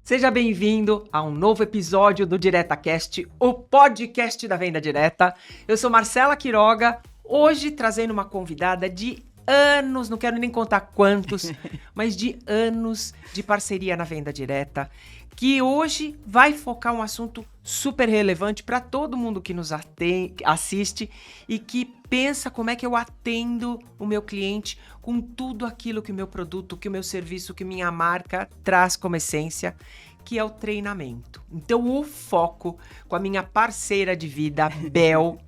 Seja bem-vindo a um novo episódio do DiretaCast, o podcast da venda direta. Eu sou Marcela Quiroga, hoje trazendo uma convidada de anos, não quero nem contar quantos, mas de anos de parceria na venda direta, que hoje vai focar um assunto super relevante para todo mundo que nos assiste e que pensa como é que eu atendo o meu cliente com tudo aquilo que o meu produto, que o meu serviço, que minha marca traz como essência, que é o treinamento. Então, o foco com a minha parceira de vida, Bel,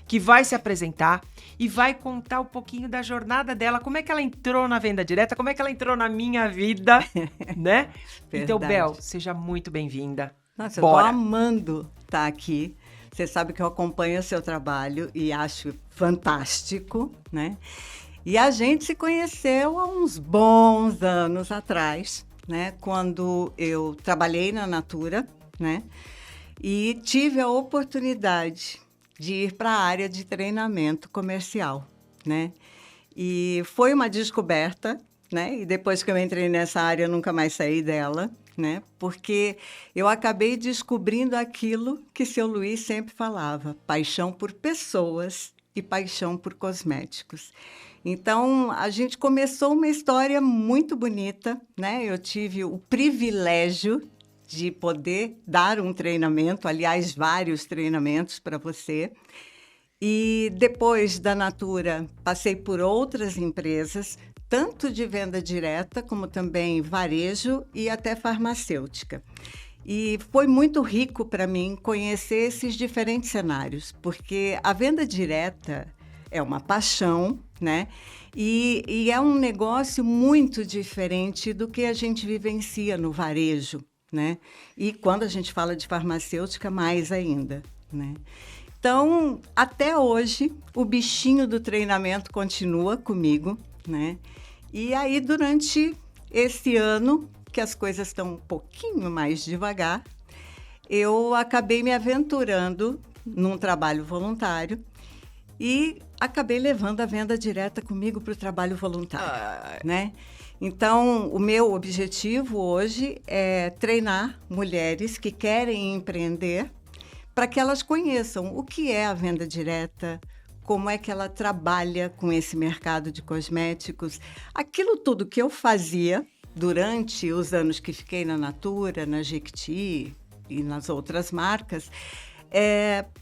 que vai se apresentar e vai contar um pouquinho da jornada dela, como é que ela entrou na venda direta, como é que ela entrou na minha vida, né? Então, Bel, seja muito bem-vinda. Nossa, bora. Eu tô amando estar aqui. Você sabe que eu acompanho o seu trabalho e acho fantástico, né? E a gente se conheceu há uns bons anos atrás, né? Quando eu trabalhei na Natura, né? E tive a oportunidade de ir para a área de treinamento comercial, né? E foi uma descoberta, né? E depois que eu entrei nessa área, eu nunca mais saí dela, né? Porque eu acabei descobrindo aquilo que seu Luiz sempre falava: paixão por pessoas e paixão por cosméticos. Então, a gente começou uma história muito bonita, né? Eu tive o privilégio de poder dar um treinamento, aliás, vários treinamentos para você. E depois da Natura, passei por outras empresas, tanto de venda direta, como também varejo e até farmacêutica. E foi muito rico para mim conhecer esses diferentes cenários, porque a venda direta é uma paixão, né? E é um negócio muito diferente do que a gente vivencia no varejo, né? E quando a gente fala de farmacêutica, mais ainda, né? Então, até hoje, o bichinho do treinamento continua comigo, né? E aí, durante esse ano, que as coisas estão um pouquinho mais devagar, eu acabei me aventurando num trabalho voluntário e acabei levando a venda direta comigo para o trabalho voluntário, né? Então, o meu objetivo hoje é treinar mulheres que querem empreender para que elas conheçam o que é a venda direta, como é que ela trabalha com esse mercado de cosméticos. Aquilo tudo que eu fazia durante os anos que fiquei na Natura, na Jequiti e nas outras marcas,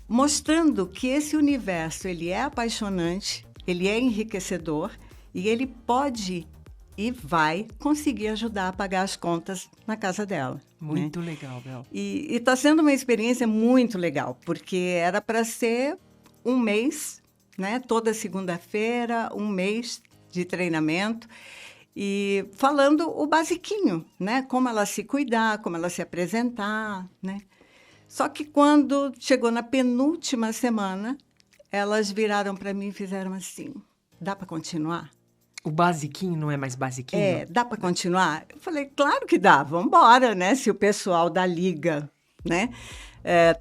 mostrando que esse universo ele é apaixonante, ele é enriquecedor e ele pode e vai conseguir ajudar a pagar as contas na casa dela. Muito legal, Bel. E está sendo uma experiência muito legal, porque era para ser um mês, né? Toda segunda-feira, um mês de treinamento. E falando o basiquinho, né? Como ela se cuidar, como ela se apresentar, né? Só que quando chegou na penúltima semana, elas viraram para mim e fizeram assim: dá para continuar? O basiquinho não é mais basiquinho? Dá para continuar? Eu falei, claro que dá, vamos embora, né? Se o pessoal da liga, né,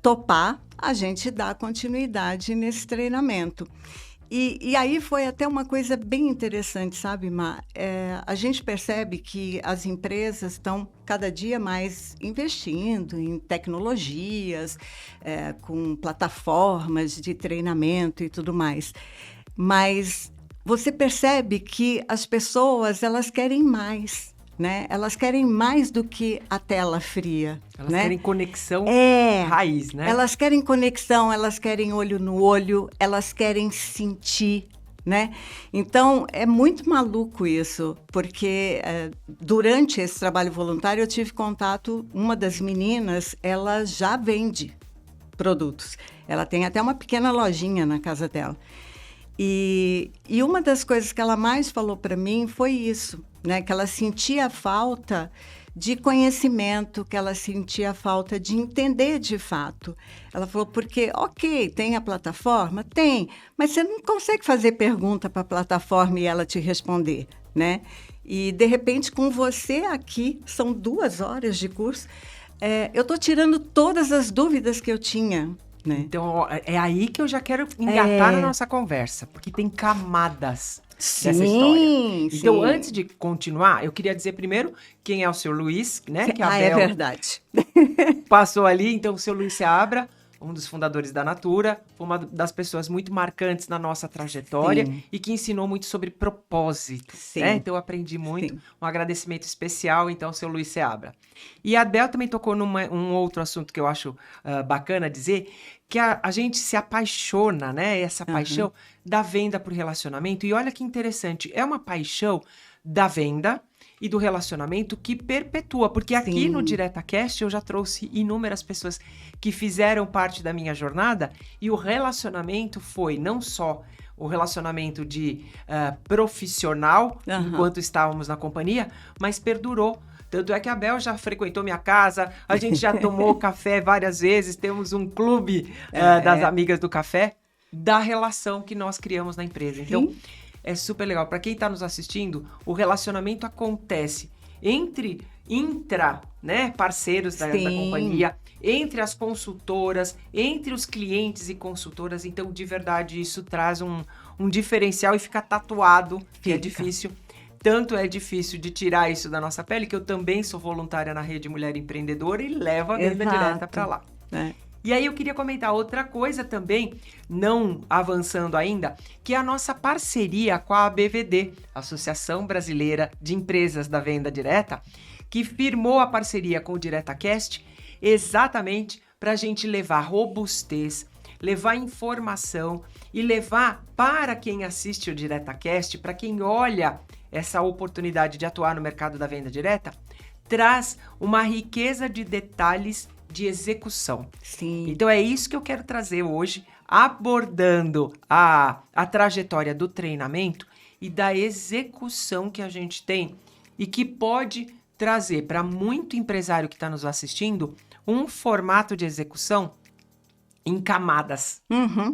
topar, a gente dá continuidade nesse treinamento. E aí foi até uma coisa bem interessante, sabe, Má? A gente percebe que as empresas estão cada dia mais investindo em tecnologias, com plataformas de treinamento e tudo mais. Mas você percebe que as pessoas, elas querem mais, né? Elas querem mais do que a tela fria. Elas né? querem conexão raiz, né? Elas querem conexão, elas querem olho no olho, elas querem sentir, né? Então, é muito maluco isso, porque durante esse trabalho voluntário eu tive contato, uma das meninas, ela já vende produtos. Ela tem até uma pequena lojinha na casa dela. E uma das coisas que ela mais falou para mim foi isso, né? Que ela sentia falta de conhecimento, que ela sentia falta de entender de fato. Ela falou, porque, ok, tem a plataforma? Tem, mas você não consegue fazer pergunta para a plataforma e ela te responder, né? E, de repente, com você aqui, são 2 horas de curso, eu estou tirando todas as dúvidas que eu tinha, né? Então, é aí que eu já quero engatar a nossa conversa, porque tem camadas dessa história. Então, Sim. antes de continuar, eu queria dizer primeiro quem é o seu Luiz, né? Que a É Bel verdade. passou ali. Então, o seu Luiz Seabra, um dos fundadores da Natura, foi uma das pessoas muito marcantes na nossa trajetória Sim. e que ensinou muito sobre propósito, Sim. né? Então, eu aprendi muito. Sim. Um agradecimento especial, então, ao seu Luiz Seabra. E a Bel também tocou num outro assunto que eu acho bacana dizer, que a gente se apaixona, né? Essa paixão da venda por relacionamento. E olha que interessante, é uma paixão da venda e do relacionamento que perpetua, porque aqui Sim. no DiretaCast eu já trouxe inúmeras pessoas que fizeram parte da minha jornada e o relacionamento foi não só o relacionamento de profissional, enquanto estávamos na companhia, mas perdurou. Tanto é que a Bel já frequentou minha casa, a gente já tomou café várias vezes, temos um clube das amigas do café, da relação que nós criamos na empresa. Então, é super legal. Para quem está nos assistindo, o relacionamento acontece entre né, parceiros da companhia, entre as consultoras, entre os clientes e consultoras. Então, de verdade, isso traz um diferencial e fica tatuado, que é difícil. Tanto é difícil de tirar isso da nossa pele, que eu também sou voluntária na Rede Mulher Empreendedora e levo a venda direta para lá. E aí eu queria comentar outra coisa também, não avançando ainda, que é a nossa parceria com a ABVD, Associação Brasileira de Empresas da Venda Direta, que firmou a parceria com o DiretaCast exatamente para a gente levar robustez, levar informação e levar para quem assiste o DiretaCast, para quem olha essa oportunidade de atuar no mercado da venda direta, traz uma riqueza de detalhes de execução. Sim. Então é isso que eu quero trazer hoje, abordando a trajetória do treinamento e da execução que a gente tem e que pode trazer para muito empresário que está nos assistindo um formato de execução em camadas,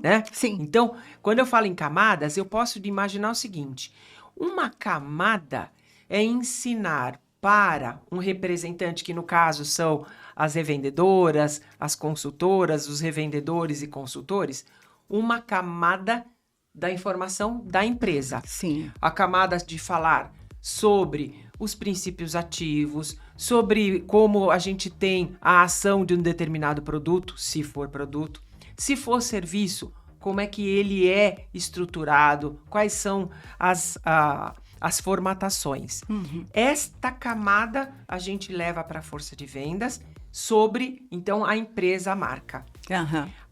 né? Sim. Então, quando eu falo em camadas, eu posso imaginar o seguinte: uma camada é ensinar para um representante, que no caso são as revendedoras, as consultoras, os revendedores e consultores, uma camada da informação da empresa. Sim. A camada de falar sobre os princípios ativos, sobre como a gente tem a ação de um determinado produto, se for produto, se for serviço, como é que ele é estruturado, quais são as formatações. Esta camada a gente leva para a força de vendas sobre, então, a empresa, a marca.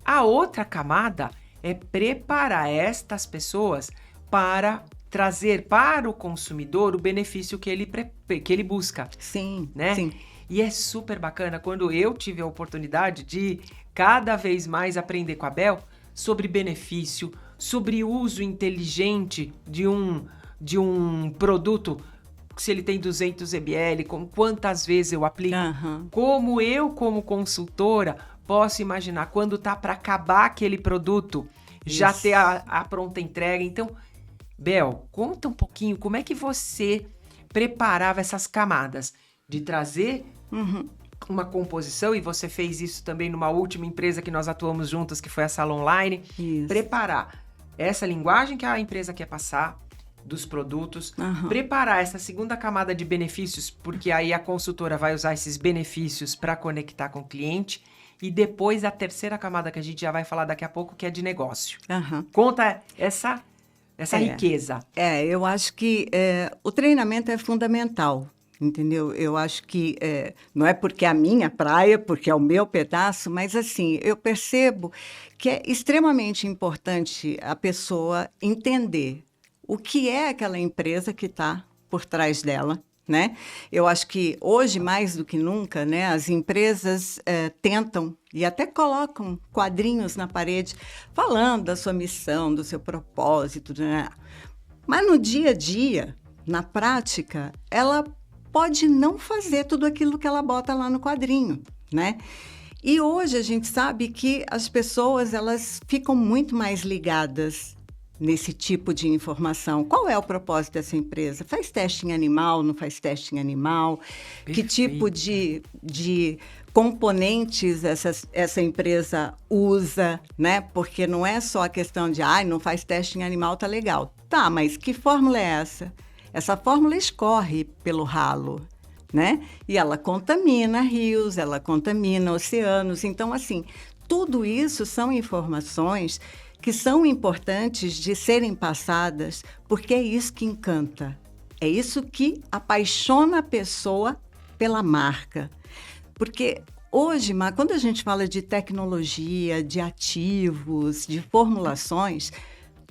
A outra camada é preparar estas pessoas para trazer para o consumidor o benefício que ele busca. Sim, né? sim. E é super bacana quando eu tive a oportunidade de cada vez mais aprender com a Bel sobre benefício, sobre uso inteligente de um produto, se ele tem 200 ml, quantas vezes eu aplico, como eu, como consultora, posso imaginar quando tá para acabar aquele produto, já ter a pronta entrega. Então, Bel, conta um pouquinho como é que você preparava essas camadas de trazer uma composição, e você fez isso também numa última empresa que nós atuamos juntas, que foi a Sala Online. Preparar essa linguagem que a empresa quer passar dos produtos, preparar essa segunda camada de benefícios, porque aí a consultora vai usar esses benefícios para conectar com o cliente, e depois a terceira camada que a gente já vai falar daqui a pouco, que é de negócio. Conta essa riqueza. Eu acho que o treinamento é fundamental, entendeu? Eu acho que não é porque é a minha praia, porque é o meu pedaço, mas assim, eu percebo que é extremamente importante a pessoa entender o que é aquela empresa que está por trás dela, né? Eu acho que hoje, mais do que nunca, né, as empresas tentam e até colocam quadrinhos na parede falando da sua missão, do seu propósito, né? Mas no dia a dia, na prática, ela pode não fazer tudo aquilo que ela bota lá no quadrinho, né? E hoje a gente sabe que as pessoas, elas ficam muito mais ligadas nesse tipo de informação. Qual é o propósito dessa empresa? Faz teste em animal, não faz teste em animal? Perfeito. Que tipo de componentes essa empresa usa, né? Porque não é só a questão de, não faz teste em animal, tá legal. Tá, mas que fórmula é essa? Essa fórmula escorre pelo ralo, né? E ela contamina rios, ela contamina oceanos. Então, assim, tudo isso são informações que são importantes de serem passadas, porque é isso que encanta. É isso que apaixona a pessoa pela marca. Porque hoje, quando a gente fala de tecnologia, de ativos, de formulações,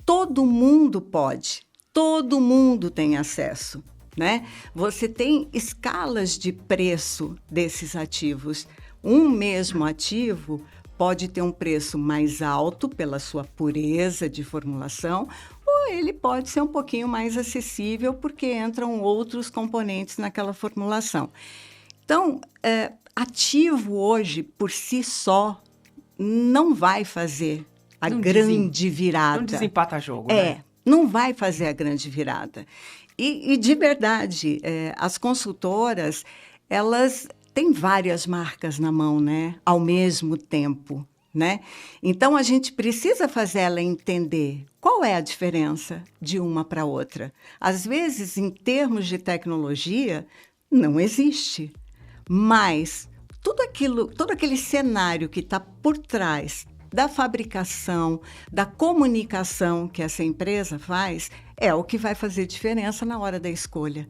todo mundo pode, todo mundo tem acesso, né? Você tem escalas de preço desses ativos. Um mesmo ativo pode ter um preço mais alto pela sua pureza de formulação, ou ele pode ser um pouquinho mais acessível porque entram outros componentes naquela formulação. Então, ativo hoje, por si só, não vai fazer a grande virada. Não desempata jogo, né? Não vai fazer a grande virada. E de verdade, as consultoras, elas têm várias marcas na mão, né? Ao mesmo tempo, né? Então, a gente precisa fazer ela entender qual é a diferença de uma para outra. Às vezes, em termos de tecnologia, não existe. Mas todo aquele cenário que está por trás da fabricação, da comunicação que essa empresa faz, é o que vai fazer diferença na hora da escolha.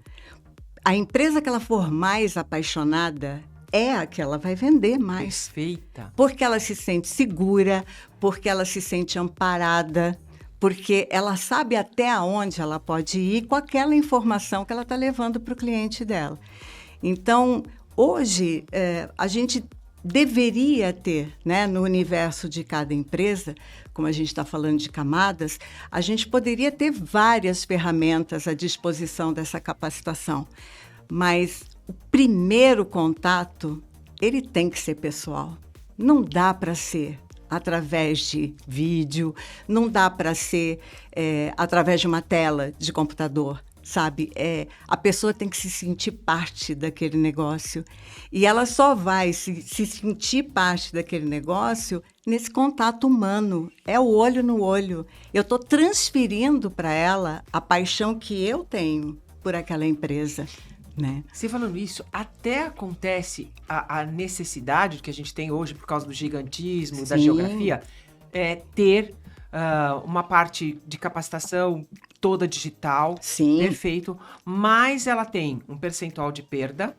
A empresa que ela for mais apaixonada é a que ela vai vender mais. Perfeita. Porque ela se sente segura, porque ela se sente amparada, porque ela sabe até onde ela pode ir com aquela informação que ela está levando para o cliente dela. Então, hoje, a gente deveria ter, né, no universo de cada empresa, como a gente está falando de camadas, a gente poderia ter várias ferramentas à disposição dessa capacitação. Mas o primeiro contato, ele tem que ser pessoal. Não dá para ser através de vídeo, não dá para ser através de uma tela de computador. Sabe, a pessoa tem que se sentir parte daquele negócio. E ela só vai se sentir parte daquele negócio nesse contato humano. É o olho no olho. Eu estou transferindo para ela a paixão que eu tenho por aquela empresa, né? Você falando isso, até acontece a necessidade que a gente tem hoje por causa do gigantismo, Sim. da geografia, ter uma parte de capacitação toda digital, Sim. Perfeito, mas ela tem um percentual de perda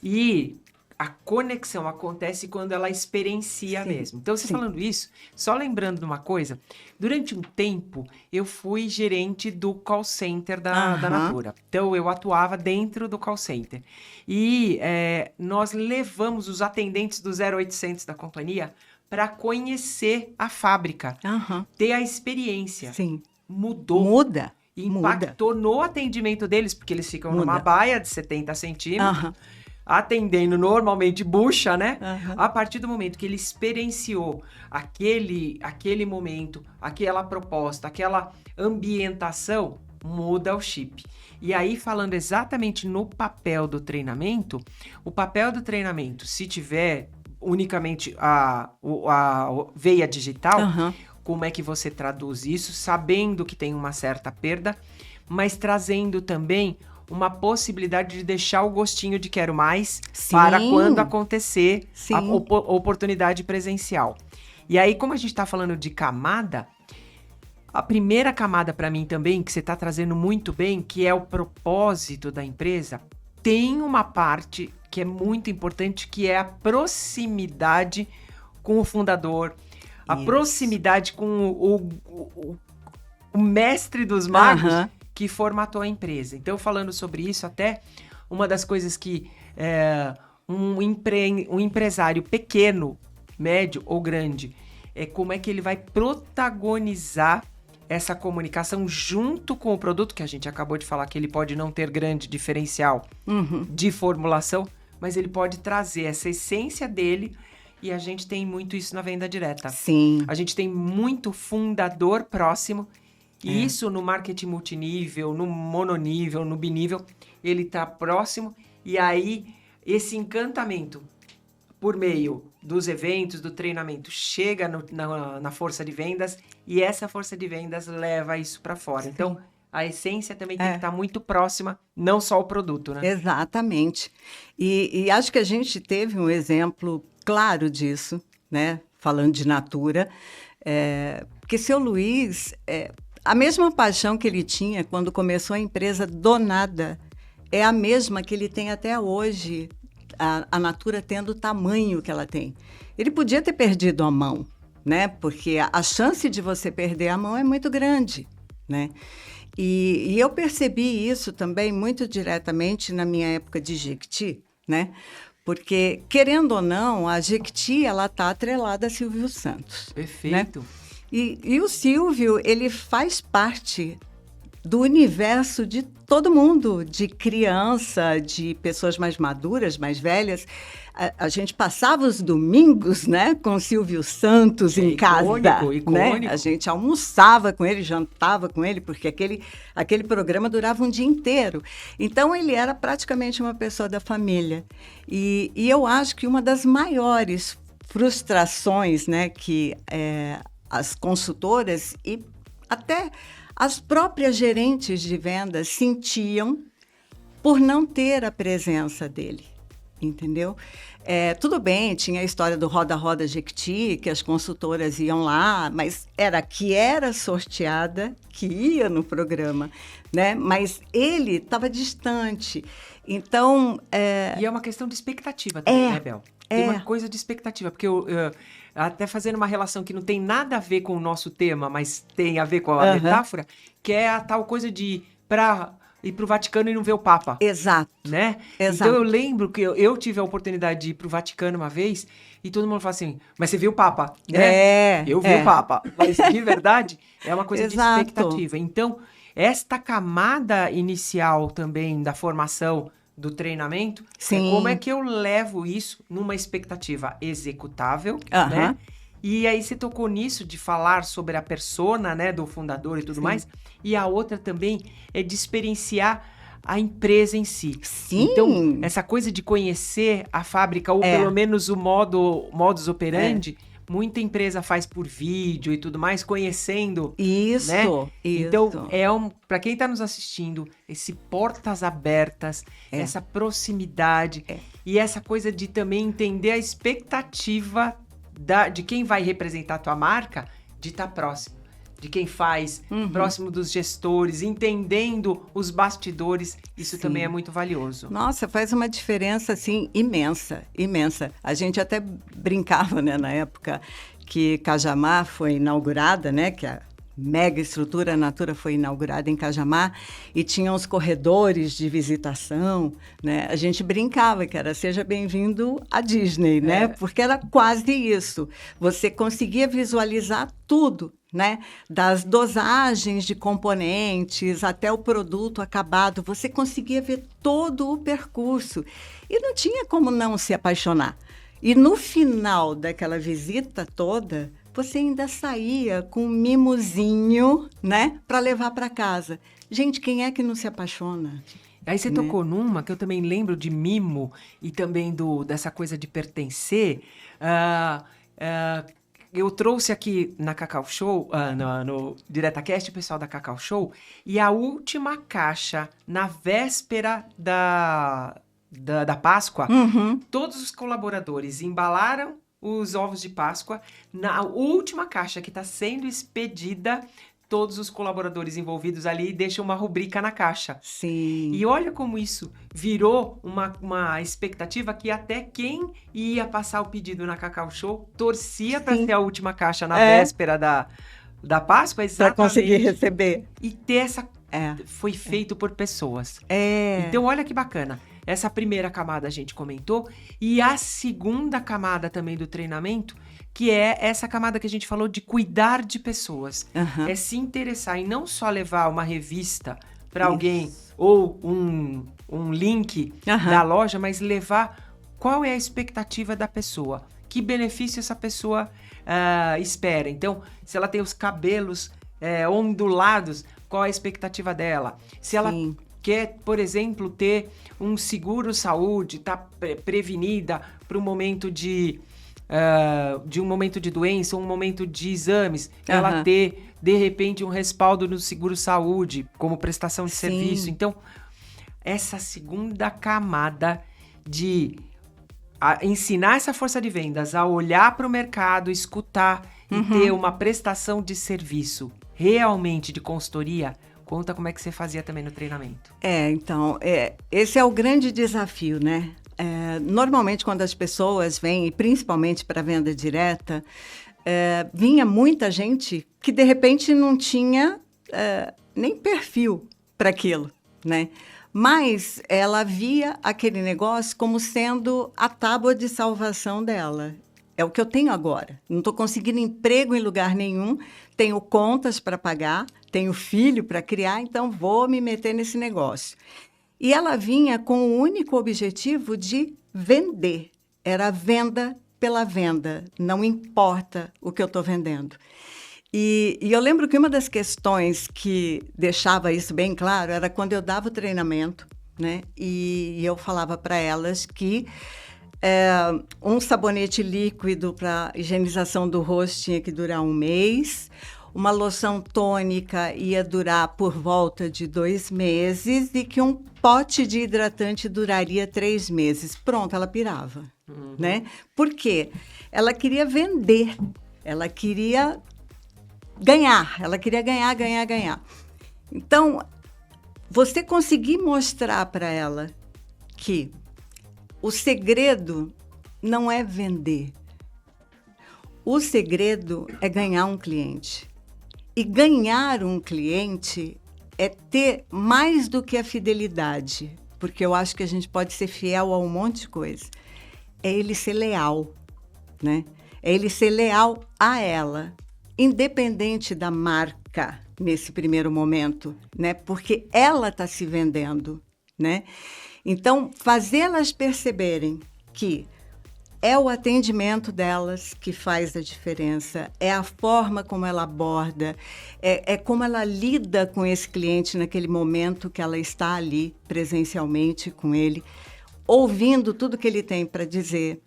e a conexão acontece quando ela experiencia Sim. mesmo. Então, você Sim. falando isso, só lembrando de uma coisa, durante um tempo eu fui gerente do call center da Natura. Então, eu atuava dentro do call center. E nós levamos os atendentes do 0800 da companhia para conhecer a fábrica, ter a experiência. Sim. Muda. Impactou no atendimento deles, porque eles ficam numa baia de 70 centímetros, atendendo normalmente bucha, né? A partir do momento que ele experienciou aquele momento, aquela proposta, aquela ambientação, muda o chip. E aí, falando exatamente no papel do treinamento, o papel do treinamento, se tiver unicamente a veia digital, como é que você traduz isso, sabendo que tem uma certa perda, mas trazendo também uma possibilidade de deixar o gostinho de quero mais para quando acontecer a oportunidade presencial. E aí, como a gente está falando de camada, a primeira camada para mim também, que você está trazendo muito bem, que é o propósito da empresa, tem uma parte que é muito importante, que é a proximidade com o fundador, a proximidade com o mestre dos magos que formatou a empresa. Então, falando sobre isso, até uma das coisas que um empresário pequeno, médio ou grande, como é que ele vai protagonizar essa comunicação junto com o produto, que a gente acabou de falar que ele pode não ter grande diferencial de formulação, mas ele pode trazer essa essência dele. E a gente tem muito isso na venda direta. Sim. A gente tem muito fundador próximo E isso no marketing multinível, no mononível, no binível, ele tá próximo. E aí, esse encantamento por meio dos eventos, do treinamento, chega na força de vendas e essa força de vendas leva isso para fora. Então, a essência também tem que estar muito próxima, não só o produto, né? Exatamente. E acho que a gente teve um exemplo claro disso, né? Falando de Natura, porque seu Luiz, a mesma paixão que ele tinha quando começou a empresa do nada, é a mesma que ele tem até hoje, a Natura tendo o tamanho que ela tem. Ele podia ter perdido a mão, né? Porque a chance de você perder a mão é muito grande, né? E eu percebi isso também muito diretamente na minha época de Jequiti, né? Porque, querendo ou não, a Jequiti, ela está atrelada a Silvio Santos. Perfeito. Né? E o Silvio, ele faz parte do universo de todo mundo, de criança, de pessoas mais maduras, mais velhas. A gente passava os domingos, né, com o Silvio Santos em casa. Icônico. Né? A gente almoçava com ele, jantava com ele, porque aquele programa durava um dia inteiro. Então, ele era praticamente uma pessoa da família. E eu acho que uma das maiores frustrações, né, que as consultoras e até as próprias gerentes de vendas sentiam por não ter a presença dele, entendeu? Tudo bem, tinha a história do Roda Jequiti, que as consultoras iam lá, mas era sorteada que ia no programa, né? Mas ele estava distante. Então... E é uma questão de expectativa também, né, Bel? Tem uma coisa de expectativa, porque até fazendo uma relação que não tem nada a ver com o nosso tema, mas tem a ver com a metáfora, que é a tal coisa de ir para o Vaticano e não ver o Papa. Exato. Né? Exato. Então eu lembro que eu tive a oportunidade de ir para o Vaticano uma vez e todo mundo fala assim, mas você viu o Papa? Né? Eu vi o Papa. Mas de verdade é uma coisa de expectativa. Então, esta camada inicial também da formação do treinamento, como é que eu levo isso numa expectativa executável, né? E aí você tocou nisso de falar sobre a persona, né, do fundador e tudo mais, e a outra também é de experienciar a empresa em si. Sim. Então, essa coisa de conhecer a fábrica, ou pelo menos o modus operandi, muita empresa faz por vídeo e tudo mais, conhecendo. Isso, né? isso. Então, para quem está nos assistindo, esse portas abertas, essa proximidade e essa coisa de também entender a expectativa de quem vai representar a tua marca, de estar próximo, de quem faz, próximo dos gestores, entendendo os bastidores, isso também é muito valioso. Nossa, faz uma diferença, assim, imensa, imensa. A gente até brincava, né, na época que Cajamar foi inaugurada, né, que a mega estrutura Natura foi inaugurada em Cajamar e tinha os corredores de visitação, né? A gente brincava que era seja bem-vindo à Disney, né? Porque era quase isso. Você conseguia visualizar tudo, né? Das dosagens de componentes até o produto acabado, você conseguia ver todo o percurso e não tinha como não se apaixonar. E no final daquela visita toda, você ainda saía com um mimozinho, né, para levar para casa. Gente, quem é que não se apaixona? Aí você tocou numa que eu também lembro de mimo e também dessa coisa de pertencer. Eu trouxe aqui na Cacau Show, no DiretaCast, o pessoal da Cacau Show, e a última caixa, na véspera da Páscoa, todos os colaboradores embalaram os ovos de Páscoa. Na última caixa que está sendo expedida, todos os colaboradores envolvidos ali deixam uma rubrica na caixa. Sim. E olha como isso virou uma expectativa que até quem ia passar o pedido na Cacau Show torcia para ter a última caixa na véspera da Páscoa, exatamente. Para conseguir receber. E ter essa... Foi feito por pessoas. É. Então, olha que bacana. Essa primeira camada a gente comentou. E a segunda camada também do treinamento, que é essa camada que a gente falou de cuidar de pessoas. É se interessar em não só levar uma revista para alguém ou um link da loja, mas levar qual é a expectativa da pessoa. Que benefício essa pessoa espera. Então, se ela tem os cabelos ondulados, qual a expectativa dela. Se ela Sim. quer, por exemplo, ter um seguro-saúde, tá prevenida para um momento de um momento de doença, um momento de exames, ela ter, de repente, um respaldo no seguro-saúde como prestação de serviço. Então, essa segunda camada de ensinar essa força de vendas a olhar para o mercado, escutar e ter uma prestação de serviço realmente de consultoria. Conta como é que você fazia também no treinamento. Então, esse é o grande desafio, né? Normalmente, quando as pessoas vêm, e principalmente para venda direta, vinha muita gente que, de repente, não tinha nem perfil para aquilo, né? Mas ela via aquele negócio como sendo a tábua de salvação dela. É o que eu tenho agora. Não estou conseguindo emprego em lugar nenhum, tenho contas para pagar, tenho filho para criar, então vou me meter nesse negócio. E ela vinha com o único objetivo de vender. Era venda pela venda, não importa o que eu estou vendendo. E eu lembro que uma das questões que deixava isso bem claro era quando eu dava o treinamento, né? E eu falava para elas que um sabonete líquido para higienização do rosto tinha que durar 1 mês, uma loção tônica ia durar por volta de 2 meses e que um pote de hidratante duraria 3 meses. Pronto, ela pirava, né? Por quê? Ela queria vender, ela queria ganhar. Então, você conseguir mostrar para ela que o segredo não é vender. O segredo é ganhar um cliente. E ganhar um cliente é ter mais do que a fidelidade, porque eu acho que a gente pode ser fiel a um monte de coisa. É ele ser leal, né? É ele ser leal a ela, independente da marca nesse primeiro momento, né? Porque ela está se vendendo, né? Então, fazê-las perceberem que é o atendimento delas que faz a diferença, é a forma como ela aborda, é como ela lida com esse cliente naquele momento que ela está ali presencialmente com ele, ouvindo tudo que ele tem para dizer,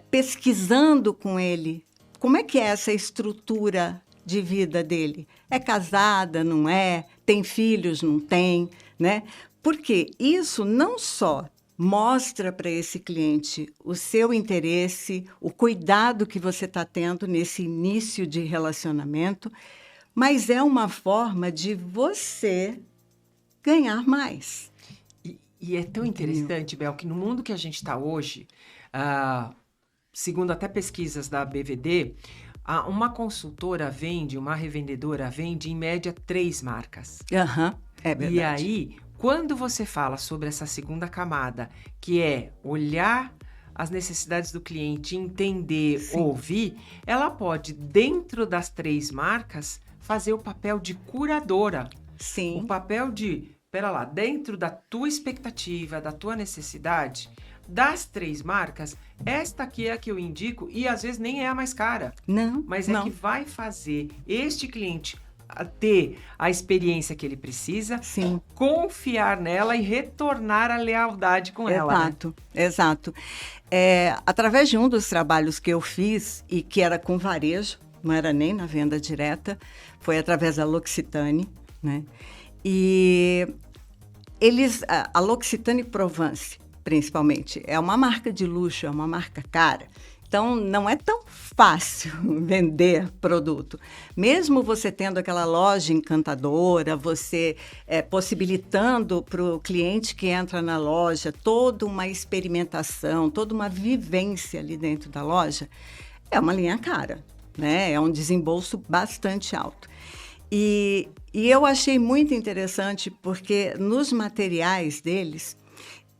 pesquisando com ele como é que é essa estrutura de vida dele. É casada, não é? Tem filhos, não tem, né? Porque isso não só mostra para esse cliente o seu interesse, o cuidado que você está tendo nesse início de relacionamento, mas é uma forma de você ganhar mais. E é tão interessante, Bel, que no mundo que a gente está hoje, segundo até pesquisas da BVD, uma consultora vende, uma revendedora vende, em média, 3 marcas. É verdade. E aí, quando você fala sobre essa segunda camada, que é olhar as necessidades do cliente, entender, ouvir, ela pode, dentro das 3 marcas, fazer o papel de curadora. Sim. O papel de, pera lá, dentro da tua expectativa, da tua necessidade, das 3 marcas, esta aqui é a que eu indico e às vezes nem é a mais cara. Não, mas é que vai fazer este cliente ter a experiência que ele precisa, confiar nela e retornar a lealdade com ela. Exato. Através de um dos trabalhos que eu fiz, e que era com varejo, não era nem na venda direta, foi através da L'Occitane, né? E a L'Occitane Provence, principalmente, é uma marca de luxo, é uma marca cara. Então, não é tão fácil vender produto. Mesmo você tendo aquela loja encantadora, você possibilitando para o cliente que entra na loja toda uma experimentação, toda uma vivência ali dentro da loja, é uma linha cara, né? É um desembolso bastante alto. E eu achei muito interessante porque nos materiais deles,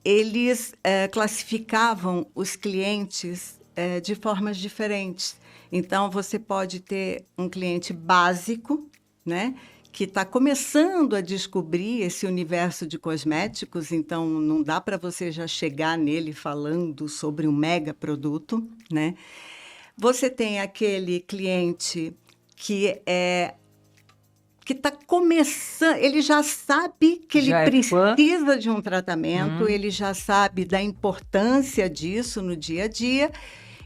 eles classificavam os clientes de formas diferentes. Então, você pode ter um cliente básico, né, que está começando a descobrir esse universo de cosméticos, então não dá para você já chegar nele falando sobre um mega produto, né? Você tem aquele cliente que que está começando, ele já sabe que ele precisa de um tratamento, ele já sabe da importância disso no dia a dia,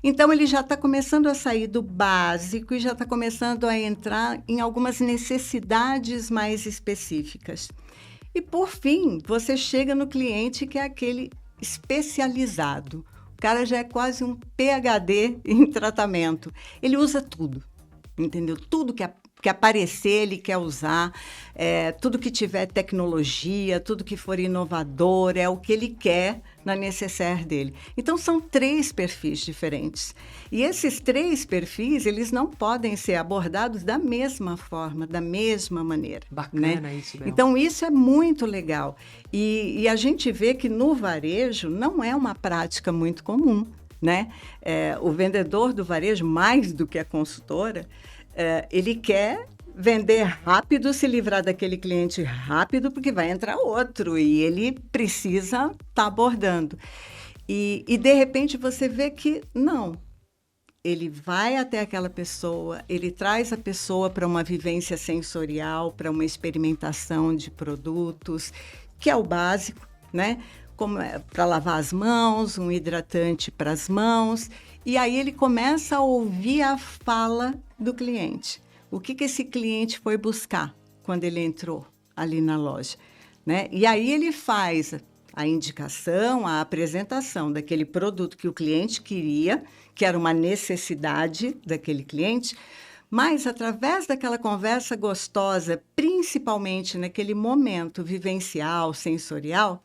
então ele já está começando a sair do básico e já está começando a entrar em algumas necessidades mais específicas. E, por fim, você chega no cliente que é aquele especializado. O cara já é quase um PhD em tratamento. Ele usa tudo, entendeu? Tudo que aparecer, ele quer usar, tudo que tiver tecnologia, tudo que for inovador, é o que ele quer na necessaire dele. Então, são 3 perfis diferentes. E esses 3 perfis, eles não podem ser abordados da mesma forma, da mesma maneira. Bacana, né? Isso, Bel. Então, isso é muito legal. E a gente vê que no varejo não é uma prática muito comum, né? O vendedor do varejo, mais do que a consultora, ele quer vender rápido, se livrar daquele cliente rápido, porque vai entrar outro e ele precisa estar abordando. E, de repente, você vê que não. Ele vai até aquela pessoa, ele traz a pessoa para uma vivência sensorial, para uma experimentação de produtos, que é o básico, né? Como para lavar as mãos, um hidratante para as mãos. E aí ele começa a ouvir a fala do cliente. O que esse cliente foi buscar quando ele entrou ali na loja, né? E aí ele faz a indicação, a apresentação daquele produto que o cliente queria, que era uma necessidade daquele cliente, mas através daquela conversa gostosa, principalmente naquele momento vivencial, sensorial,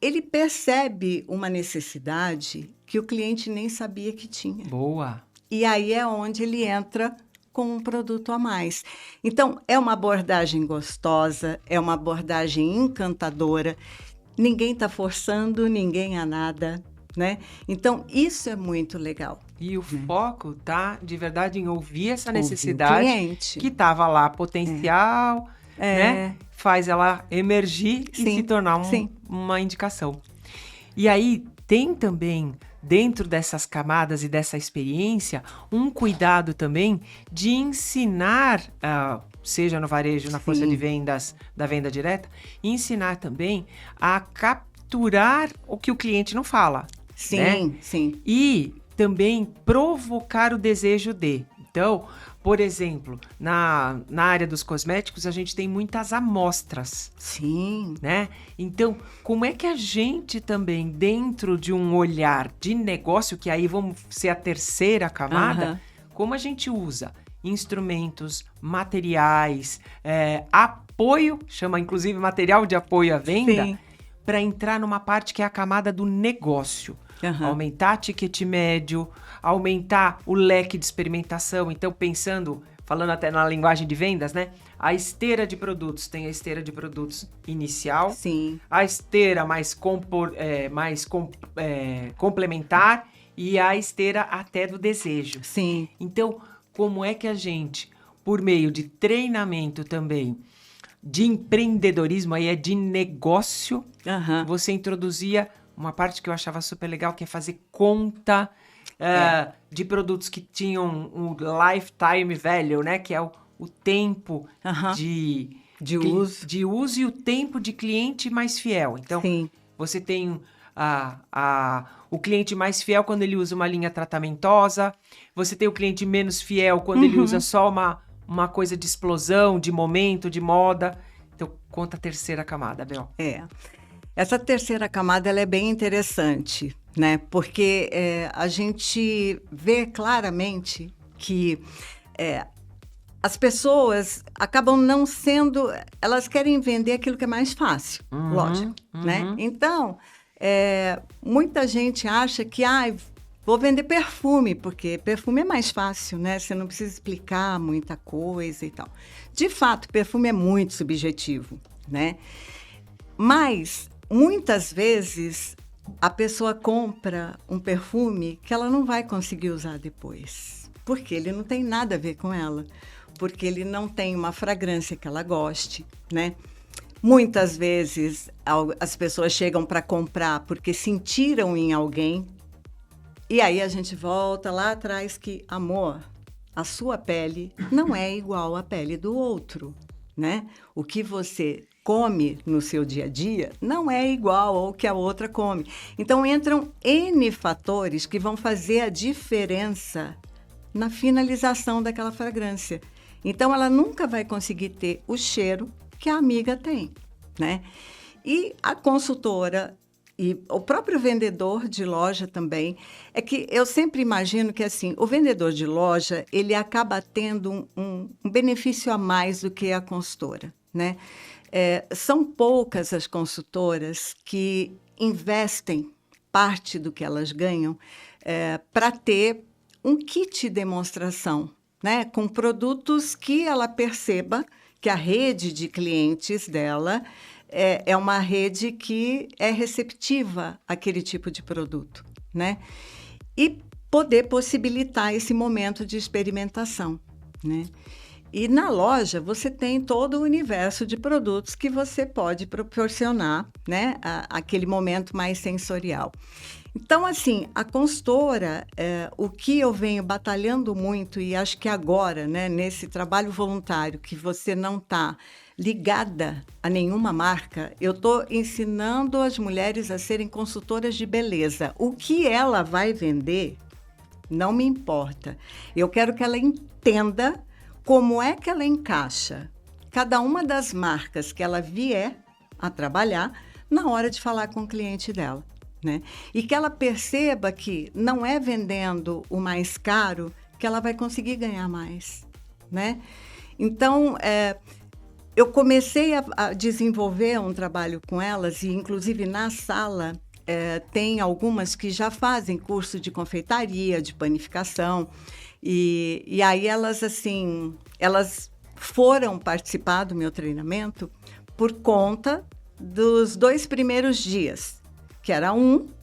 ele percebe uma necessidade que o cliente nem sabia que tinha. Boa! E aí é onde ele entra com um produto a mais. Então, é uma abordagem gostosa, é uma abordagem encantadora, ninguém está forçando ninguém a nada, né? Então, isso é muito legal. E o foco tá, de verdade, em ouvir essa necessidade que estava lá, potencial, né? Faz ela emergir e se tornar uma indicação. E aí, tem também, dentro dessas camadas e dessa experiência, um cuidado também de ensinar, seja no varejo, na força de vendas, da venda direta, ensinar também a capturar o que o cliente não fala. Sim. E também provocar o desejo de. Então, por exemplo, na área dos cosméticos, a gente tem muitas amostras. Sim. Né? Então, como é que a gente também, dentro de um olhar de negócio, que aí vamos ser a terceira camada, como a gente usa instrumentos, materiais, apoio, chama inclusive material de apoio à venda, para entrar numa parte que é a camada do negócio. Aumentar ticket médio, aumentar o leque de experimentação. Então, falando até na linguagem de vendas, né? A esteira de produtos, tem a esteira de produtos inicial, a esteira mais complementar e a esteira até do desejo. Então, como é que a gente, por meio de treinamento também, de empreendedorismo, aí é de negócio, você introduzia uma parte que eu achava super legal, que é fazer conta de produtos que tinham um lifetime value, né? Que é o tempo de uso e o tempo de cliente mais fiel. Então, você tem o cliente mais fiel quando ele usa uma linha tratamentosa, você tem o cliente menos fiel quando ele usa só uma coisa de explosão, de momento, de moda. Então, conta a terceira camada, Bel. Essa terceira camada ela é bem interessante, né? Porque a gente vê claramente que as pessoas acabam não sendo... Elas querem vender aquilo que é mais fácil, lógico, né? Então, muita gente acha que vou vender perfume, porque perfume é mais fácil, né? Você não precisa explicar muita coisa e tal. De fato, perfume é muito subjetivo, né? Mas... muitas vezes, a pessoa compra um perfume que ela não vai conseguir usar depois, porque ele não tem nada a ver com ela, porque ele não tem uma fragrância que ela goste, né? Muitas vezes, as pessoas chegam para comprar porque sentiram em alguém, e aí a gente volta lá atrás que, amor, a sua pele não é igual à pele do outro, né? O que você come no seu dia a dia não é igual ao que a outra come. Então, entram N fatores que vão fazer a diferença na finalização daquela fragrância. Então, ela nunca vai conseguir ter o cheiro que a amiga tem, né? E a consultora e o próprio vendedor de loja também, é que eu sempre imagino que, assim, o vendedor de loja, ele acaba tendo um benefício a mais do que a consultora, né? São poucas as consultoras que investem parte do que elas ganham para ter um kit de demonstração, né? Com produtos que ela perceba que a rede de clientes dela é uma rede que é receptiva àquele tipo de produto, né? E poder possibilitar esse momento de experimentação, né? E na loja você tem todo o universo de produtos que você pode proporcionar, né? Aquele momento mais sensorial. Então, assim, a consultora, o que eu venho batalhando muito, e acho que agora, né, nesse trabalho voluntário, que você não está ligada a nenhuma marca, eu estou ensinando as mulheres a serem consultoras de beleza. O que ela vai vender, não me importa. Eu quero que ela entenda como é que ela encaixa cada uma das marcas que ela vier a trabalhar na hora de falar com o cliente dela, né? E que ela perceba que não é vendendo o mais caro que ela vai conseguir ganhar mais, né? Então, eu comecei a desenvolver um trabalho com elas e, inclusive, na sala, tem algumas que já fazem curso de confeitaria, de panificação, e aí elas, assim, elas foram participar do meu treinamento por conta dos 2 primeiros dias, que era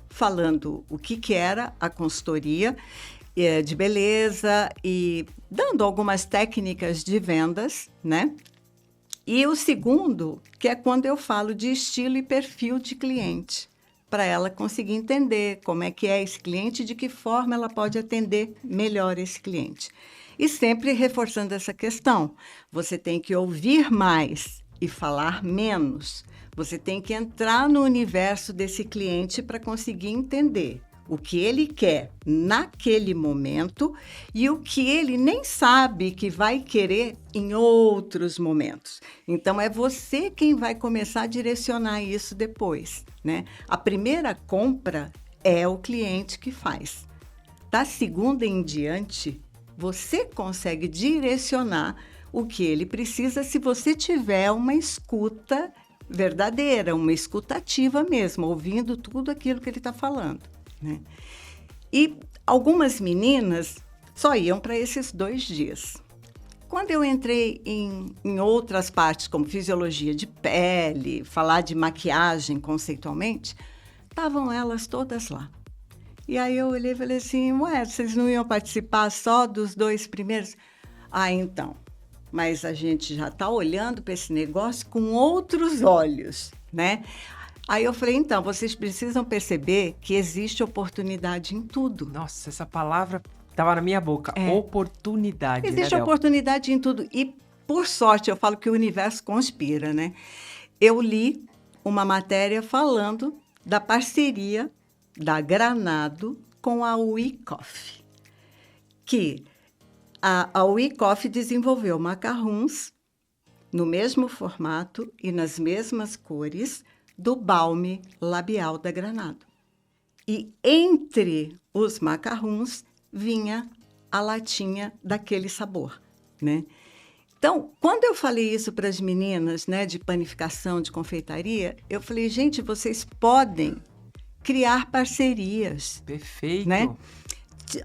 falando o que era a consultoria de beleza e dando algumas técnicas de vendas, né? E o segundo, que é quando eu falo de estilo e perfil de cliente, para ela conseguir entender como é que é esse cliente e de que forma ela pode atender melhor esse cliente. E sempre reforçando essa questão, você tem que ouvir mais e falar menos. Você tem que entrar no universo desse cliente para conseguir entender o que ele quer naquele momento e o que ele nem sabe que vai querer em outros momentos. Então, é você quem vai começar a direcionar isso depois, né? A primeira compra é o cliente que faz. Da segunda em diante, você consegue direcionar o que ele precisa se você tiver uma escuta verdadeira, uma escuta ativa mesmo, ouvindo tudo aquilo que ele está falando, né? E algumas meninas só iam para esses 2 dias. Quando eu entrei em outras partes, como fisiologia de pele, falar de maquiagem conceitualmente, estavam elas todas lá. E aí eu olhei e falei assim, vocês não iam participar só dos 2 primeiros? Então, mas a gente já está olhando para esse negócio com outros olhos, né? Aí eu falei, então, vocês precisam perceber que existe oportunidade em tudo. Nossa, essa palavra estava na minha boca. Oportunidade, existe né, oportunidade em tudo. E, por sorte, eu falo que o universo conspira, né? Eu li uma matéria falando da parceria da Granado com a We Coffee, que a We Coffee desenvolveu macarrons no mesmo formato e nas mesmas cores do balme labial da Granado. E entre os macarrons vinha a latinha daquele sabor, né? Então, quando eu falei isso para as meninas, né, de panificação, de confeitaria, eu falei, gente, vocês podem criar parcerias. Perfeito. Né?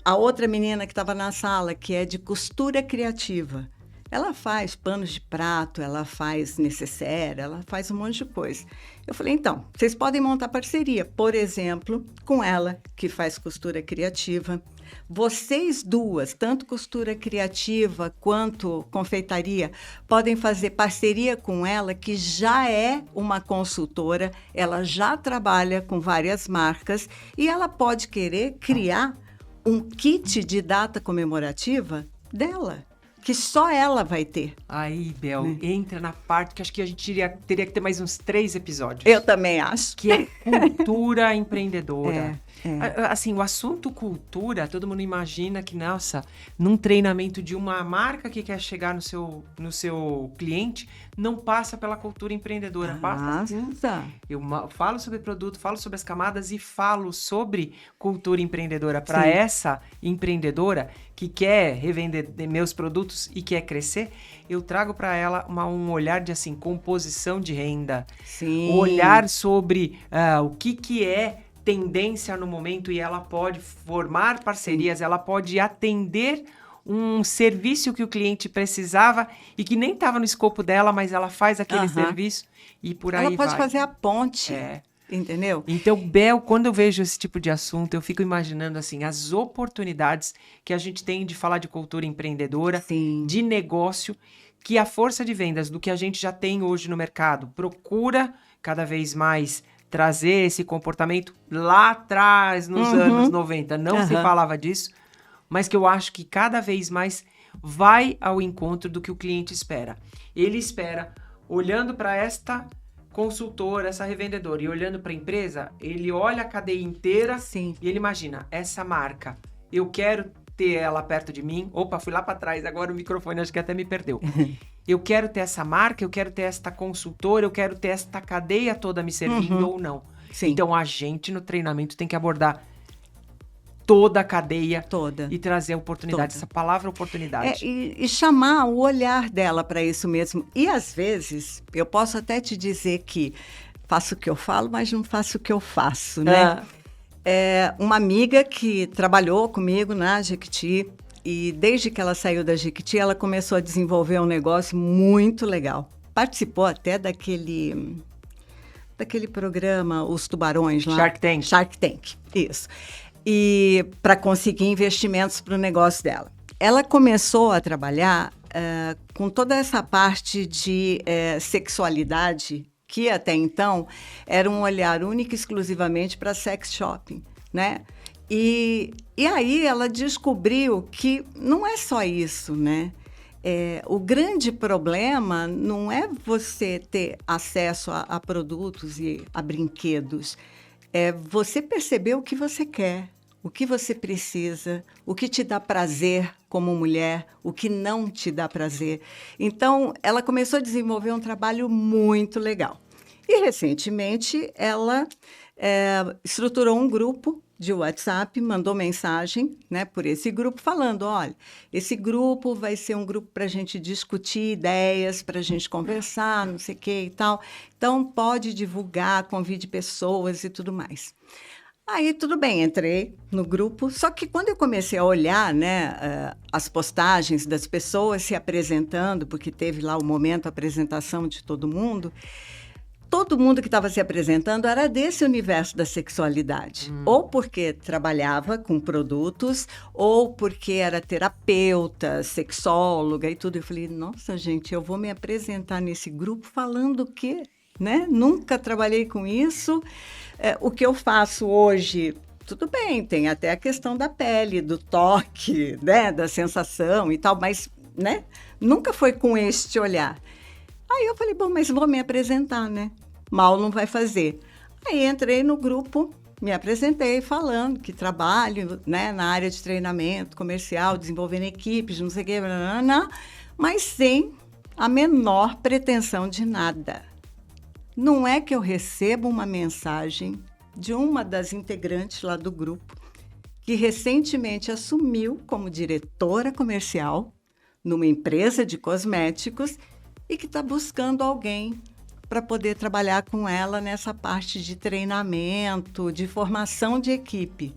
A outra menina que estava na sala, que é de costura criativa, ela faz panos de prato, ela faz necessaire, ela faz um monte de coisa. Eu falei, então, vocês podem montar parceria, por exemplo, com ela, que faz costura criativa. Vocês duas, tanto costura criativa quanto confeitaria, podem fazer parceria com ela, que já é uma consultora, ela já trabalha com várias marcas e ela pode querer criar um kit de data comemorativa dela, que só ela vai ter. Aí, Bel, entra na parte que acho que a gente teria que ter mais uns 3 episódios. Eu também acho. Que é cultura empreendedora. É. Assim, o assunto cultura, todo mundo imagina que, nossa, num treinamento de uma marca que quer chegar no seu cliente, não passa pela cultura empreendedora. Passa sim. Eu falo sobre produto, falo sobre as camadas e falo sobre cultura empreendedora. Para essa empreendedora que quer revender meus produtos e quer crescer, eu trago para ela um olhar de, assim, composição de renda. Sim. O olhar sobre o que é tendência no momento, e ela pode formar parcerias, ela pode atender um serviço que o cliente precisava e que nem estava no escopo dela, mas ela faz aquele serviço e por aí vai. Ela pode fazer a ponte, entendeu? Então, Bel, quando eu vejo esse tipo de assunto, eu fico imaginando assim, as oportunidades que a gente tem de falar de cultura empreendedora, de negócio, que a força de vendas do que a gente já tem hoje no mercado procura cada vez mais trazer esse comportamento. Lá atrás, nos anos 90, não se falava disso, mas que eu acho que cada vez mais vai ao encontro do que o cliente espera. Ele espera, olhando para esta consultora, essa revendedora, e olhando para a empresa, ele olha a cadeia inteira e ele imagina, essa marca, eu quero ter ela perto de mim. Opa, fui lá para trás, agora o microfone acho que até me perdeu. Eu quero ter essa marca, eu quero ter esta consultora, eu quero ter esta cadeia toda me servindo ou não. Então, a gente no treinamento tem que abordar toda a cadeia e trazer a oportunidade. Essa palavra oportunidade. E chamar o olhar dela para isso mesmo. E, às vezes, eu posso até te dizer que faço o que eu falo, mas não faço o que eu faço, né? Uma amiga que trabalhou comigo na Jequiti, e desde que ela saiu da Jequiti, ela começou a desenvolver um negócio muito legal. Participou até daquele programa, Os Tubarões lá. Shark Tank, isso. E para conseguir investimentos para o negócio dela. Ela começou a trabalhar com toda essa parte de sexualidade, que até então era um olhar único e exclusivamente para sex shopping, né? E aí ela descobriu que não é só isso, né? O grande problema não é você ter acesso a produtos e a brinquedos. É você perceber o que você quer, o que você precisa, o que te dá prazer como mulher, o que não te dá prazer. Então, ela começou a desenvolver um trabalho muito legal. E, recentemente, ela estruturou um grupo de WhatsApp, mandou mensagem, né, por esse grupo, falando, olha, esse grupo vai ser um grupo para a gente discutir ideias, para a gente conversar, não sei o que e tal. Então, pode divulgar, convide pessoas e tudo mais. Aí, tudo bem, entrei no grupo, só que quando eu comecei a olhar, né, as postagens das pessoas se apresentando, porque teve lá o momento, a apresentação de todo mundo que estava se apresentando era desse universo da sexualidade. Ou porque trabalhava com produtos, ou porque era terapeuta, sexóloga e tudo. Eu falei, nossa, gente, eu vou me apresentar nesse grupo falando o quê? Né? Nunca trabalhei com isso. O que eu faço hoje, tudo bem, tem até a questão da pele, do toque, né? Da sensação e tal, mas né? Nunca foi com este olhar. Aí eu falei, bom, mas vou me apresentar, né? Mal não vai fazer. Aí entrei no grupo, me apresentei falando que trabalho, né, na área de treinamento comercial, desenvolvendo equipes, não sei o quê, mas sem a menor pretensão de nada. Não é que eu recebo uma mensagem de uma das integrantes lá do grupo, que recentemente assumiu como diretora comercial numa empresa de cosméticos e que está buscando alguém para poder trabalhar com ela nessa parte de treinamento, de formação de equipe.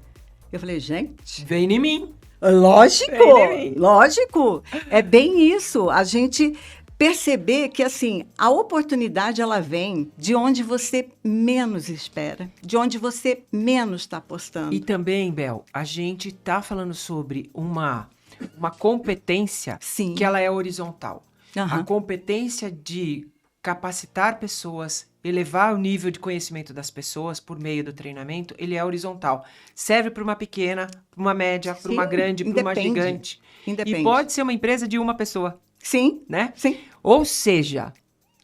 Eu falei, gente... Vem em mim. Lógico. É bem isso. A gente perceber que, assim, a oportunidade, ela vem de onde você menos espera, de onde você menos está apostando. E também, Bel, a gente está falando sobre uma competência que ela é horizontal. A competência de capacitar pessoas, elevar o nível de conhecimento das pessoas por meio do treinamento, ele é horizontal. Serve para uma pequena, para uma média, para uma grande, para uma gigante. Independe. E pode ser uma empresa de uma pessoa. Sim, né? Sim. Ou seja,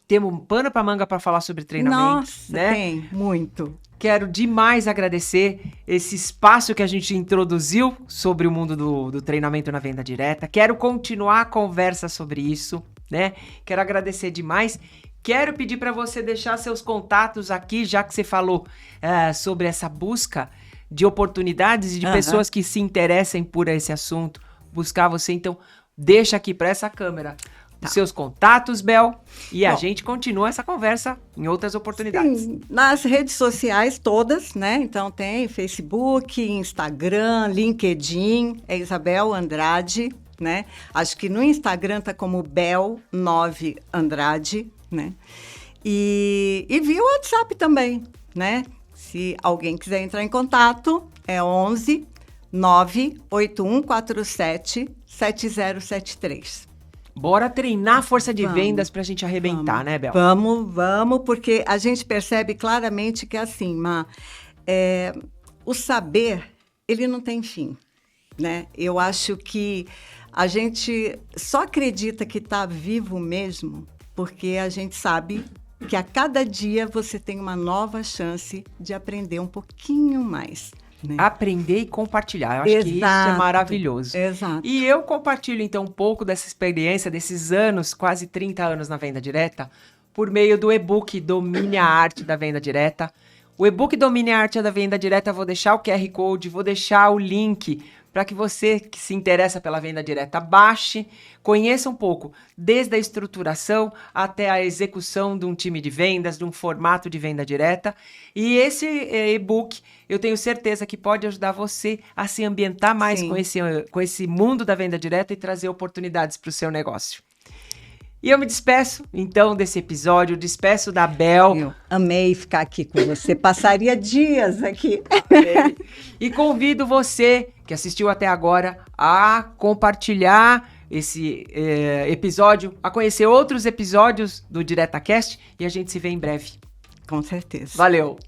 temos um pano para manga para falar sobre treinamento. Nossa, né? tem, muito. Quero demais agradecer esse espaço que a gente introduziu sobre o mundo do treinamento na venda direta. Quero continuar a conversa sobre isso, né? Quero agradecer demais. Quero pedir para você deixar seus contatos aqui, já que você falou sobre essa busca de oportunidades e de pessoas que se interessem por esse assunto, buscar você. Então, deixa aqui para essa câmera os seus contatos, Bel, e a gente continua essa conversa em outras oportunidades. Sim, nas redes sociais todas, né? Então tem Facebook, Instagram, LinkedIn, é Isabel Andrade, né? Acho que no Instagram tá como Bel9 Andrade, né? E via WhatsApp também, né? Se alguém quiser entrar em contato, é 11 98147 7073. Bora treinar a força de vendas pra gente arrebentar, né, Bel? Vamos, porque a gente percebe claramente que assim, o saber, ele não tem fim, né? Eu acho que a gente só acredita que está vivo mesmo porque a gente sabe que a cada dia você tem uma nova chance de aprender um pouquinho mais. Né? Aprender e compartilhar. Eu acho que isso é maravilhoso. Exato. E eu compartilho, então, um pouco dessa experiência, desses anos, quase 30 anos na venda direta, por meio do e-book Domine a Arte da Venda Direta. O e-book Domine a Arte da Venda Direta, vou deixar o QR Code, vou deixar o link para que você que se interessa pela venda direta baixe, conheça um pouco, desde a estruturação até a execução de um time de vendas, de um formato de venda direta. E esse e-book, eu tenho certeza que pode ajudar você a se ambientar mais com esse mundo da venda direta e trazer oportunidades para o seu negócio. E eu me despeço, então, desse episódio, despeço da Bel. Eu amei ficar aqui com você, passaria dias aqui. E convido você, que assistiu até agora, a compartilhar esse episódio, a conhecer outros episódios do DiretaCast, e a gente se vê em breve. Com certeza. Valeu!